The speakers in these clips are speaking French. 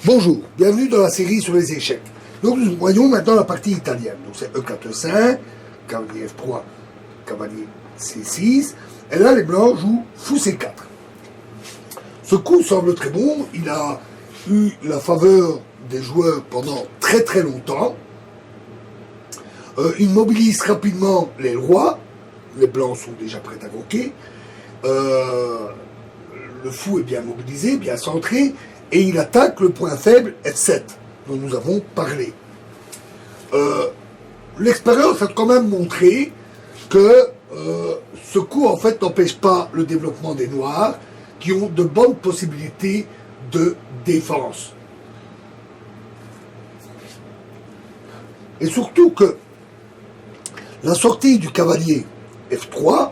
Bonjour, bienvenue dans la série sur les échecs. Donc nous voyons maintenant la partie italienne. Donc c'est E4, E5, cavalier F3, cavalier C6. Et là les blancs jouent fou C4. Ce coup semble très bon, il a eu la faveur des joueurs pendant très très longtemps. Il mobilise rapidement les rois, les blancs sont déjà prêts à croquer. Le fou est bien mobilisé, bien centré, et il attaque le point faible F7, dont nous avons parlé. L'expérience a quand même montré que ce coup, en fait, n'empêche pas le développement des noirs, qui ont de bonnes possibilités de défense. Et surtout que la sortie du cavalier F3,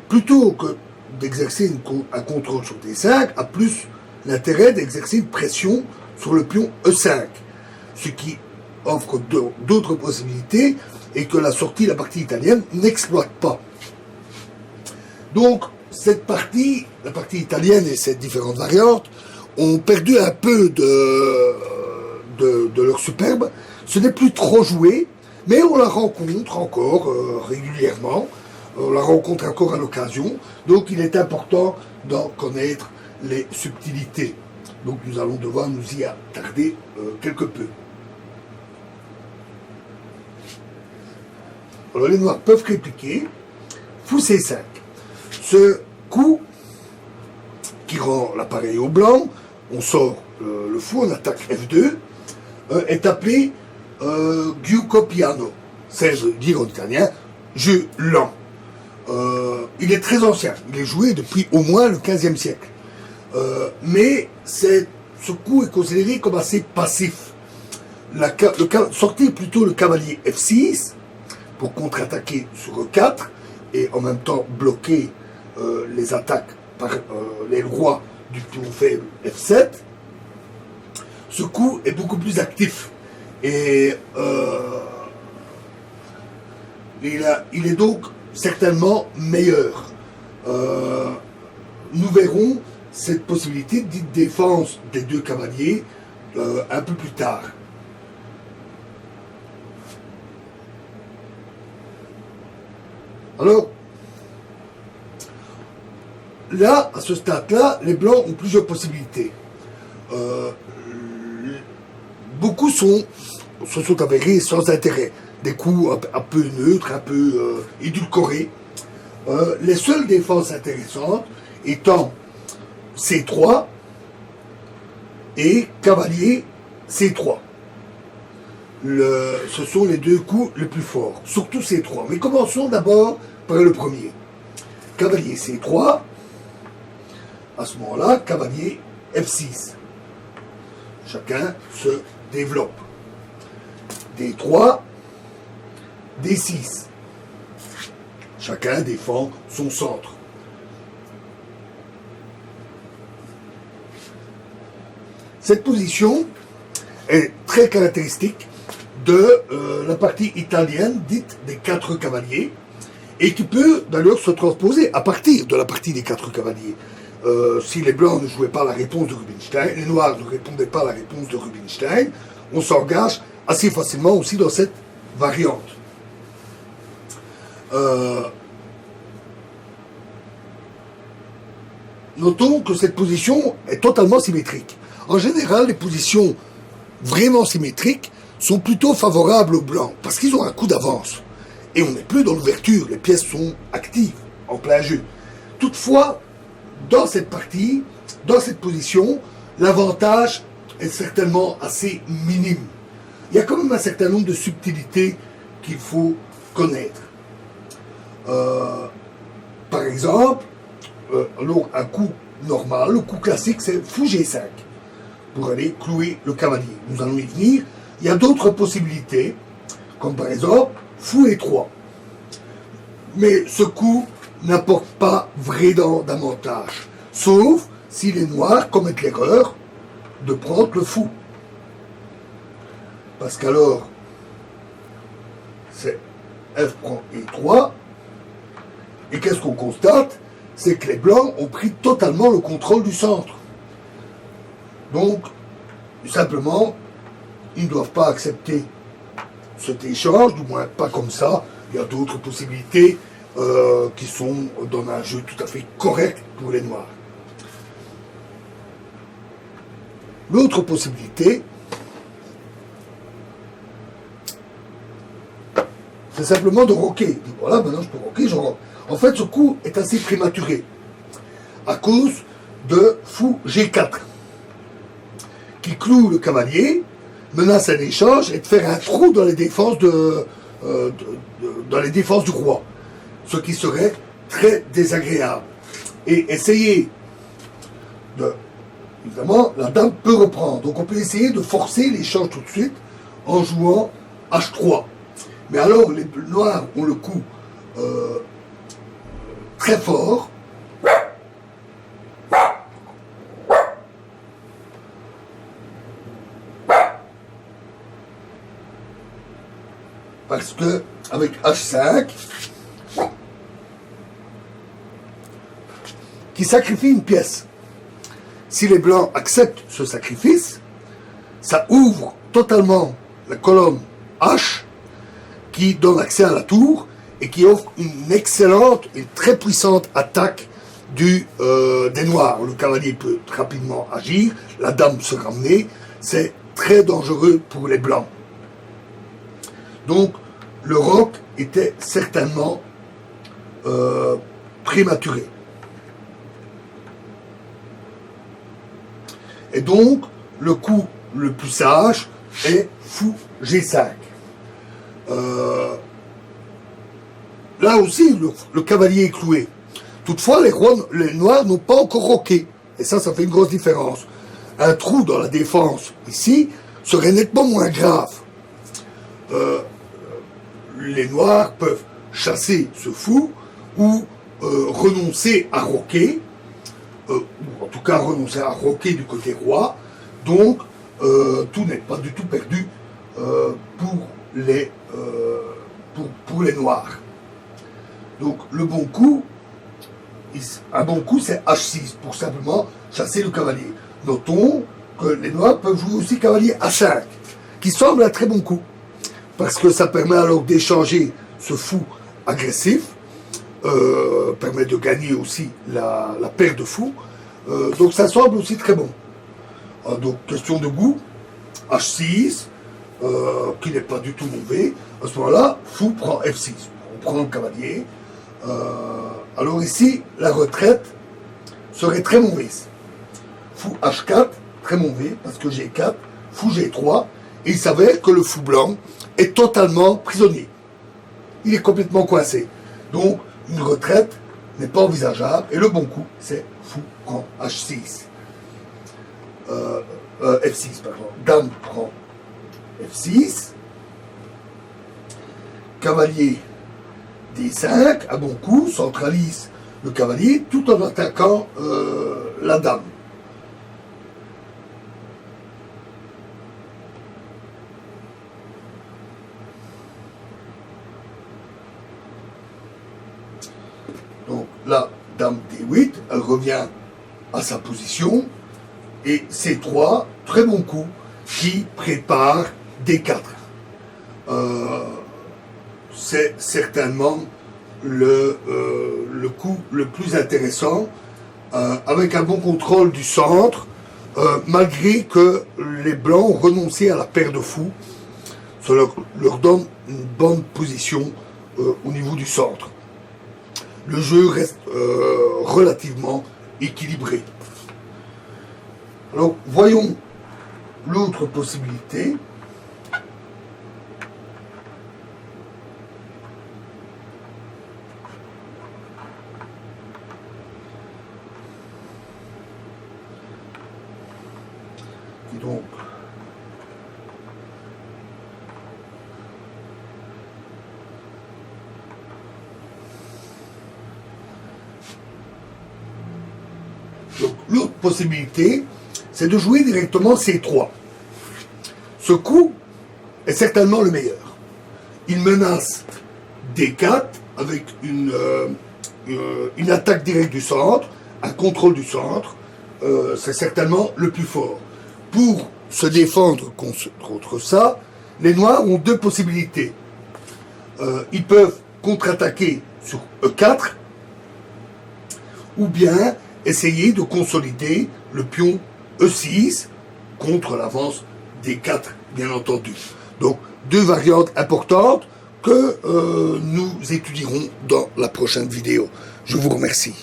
plutôt que d'exercer un contrôle sur D5, a plus l'intérêt d'exercer une pression sur le pion E5, ce qui offre d'autres possibilités et que la partie italienne n'exploite pas. Donc, cette partie, la partie italienne et ses différentes variantes, ont perdu un peu de leur superbe. Ce n'est plus trop joué, mais on la rencontre encore régulièrement. On la rencontre encore à l'occasion. Donc, il est important d'en connaître les subtilités. Donc, nous allons devoir nous y attarder quelque peu. Alors, les noirs peuvent répliquer. Fou C5. Ce coup qui rend l'appareil au blanc, on sort le fou, on attaque F2, est appelé Giuco piano. C'est dire en italien jeu lent. Il est très ancien, il est joué depuis au moins le XVe siècle. Mais ce coup est considéré comme assez passif. Sortir plutôt le cavalier F6 pour contre-attaquer sur E4 et en même temps bloquer les attaques par les rois du pion faible F7. Ce coup est beaucoup plus actif et il est donc certainement meilleur. Nous verrons cette possibilité de défense des deux cavaliers un peu plus tard. Alors, là, à ce stade-là, les blancs ont plusieurs possibilités. Beaucoup se sont avérés sans intérêt. Des coups un peu neutres, un peu édulcorés. Les seules défenses intéressantes étant C3 et cavalier C3. Ce sont les deux coups les plus forts, surtout C3. Mais commençons d'abord par le premier. Cavalier C3, à ce moment-là, cavalier F6. Chacun se développe. D3, D6. Chacun défend son centre. Cette position est très caractéristique de la partie italienne dite des 4 cavaliers et qui peut d'ailleurs se transposer à partir de la partie des 4 cavaliers. Si les blancs ne jouaient pas la réponse de Rubinstein, les noirs ne répondaient pas à la réponse de Rubinstein, on s'engage assez facilement aussi dans cette variante. Notons que cette position est totalement symétrique. En général, les positions vraiment symétriques sont plutôt favorables aux blancs, parce qu'ils ont un coup d'avance. Et on n'est plus dans l'ouverture, les pièces sont actives, en plein jeu. Toutefois, dans cette partie, dans cette position, l'avantage est certainement assez minime. Il y a quand même un certain nombre de subtilités qu'il faut connaître. Par exemple, alors un coup normal, le coup classique, c'est fou G5 pour aller clouer le cavalier. Nous allons y venir. Il y a d'autres possibilités, comme par exemple fou E3. Mais ce coup n'apporte pas vraiment d'avantage, sauf si les noirs commettent l'erreur de prendre le fou. Parce qu'alors, c'est F prend E3, et qu'est-ce qu'on constate? C'est que les blancs ont pris totalement le contrôle du centre. Donc, simplement, ils ne doivent pas accepter cet échange, du moins pas comme ça. Il y a d'autres possibilités qui sont dans un jeu tout à fait correct pour les noirs. L'autre possibilité, c'est simplement de roquer. Voilà, maintenant je peux roquer, je roque. En fait, ce coup est assez prématuré à cause de fou G4 qui cloue le cavalier, menace un échange et de faire un trou dans les défenses dans les défenses du roi, ce qui serait très désagréable. Et essayer de... Évidemment, la dame peut reprendre. Donc on peut essayer de forcer l'échange tout de suite en jouant H3. Mais alors, les noirs ont le coup très fort. Parce que, avec H5, qui sacrifie une pièce. Si les blancs acceptent ce sacrifice, ça ouvre totalement la colonne H, qui donne accès à la tour et qui offre une excellente et très puissante attaque des noirs. Le cavalier peut rapidement agir, la dame se ramener, c'est très dangereux pour les blancs. Donc le roc était certainement prématuré. Et donc le coup le plus sage est fou G5. Là aussi, le cavalier est cloué. Toutefois, les noirs n'ont pas encore roqué. Et ça fait une grosse différence. Un trou dans la défense, ici, serait nettement moins grave. Les noirs peuvent chasser ce fou ou renoncer à roquer, ou en tout cas renoncer à roquer du côté roi. Donc, tout n'est pas du tout perdu pour les noirs. Donc le bon coup, un bon coup c'est H6 pour simplement chasser le cavalier. Notons que les noirs peuvent jouer aussi cavalier H5, qui semble un très bon coup, parce que ça permet alors d'échanger ce fou agressif, permet de gagner aussi la paire de fous, donc ça semble aussi très bon. Donc question de goût, H6, qui n'est pas du tout mauvais. À ce moment-là, fou prend F6. On prend le cavalier. Alors ici, la retraite serait très mauvaise. Fou H4, très mauvais, parce que G4, fou G3, et il s'avère que le fou blanc est totalement prisonnier. Il est complètement coincé. Donc, une retraite n'est pas envisageable, et le bon coup, c'est fou prend H6. F6, pardon. Dame prend F6, cavalier D5, à bon coup, centralise le cavalier tout en attaquant la dame. Donc là, dame D8, elle revient à sa position, et C3, très bon coup, qui prépare D4. C'est certainement le coup le plus intéressant, avec un bon contrôle du centre, malgré que les blancs ont renoncé à la paire de fous. Ça leur donne une bonne position au niveau du centre. Le jeu reste relativement équilibré. Alors, voyons l'autre possibilité. Qui donc l'autre possibilité, c'est de jouer directement C3. Ce coup est certainement le meilleur. Il menace D4 avec une attaque directe du centre, un contrôle du centre. C'est certainement le plus fort. Pour se défendre contre ça, les noirs ont deux possibilités. Ils peuvent contre-attaquer sur E4, ou bien essayer de consolider le pion E6 contre l'avance D4, bien entendu. Donc, deux variantes importantes que nous étudierons dans la prochaine vidéo. Je vous remercie.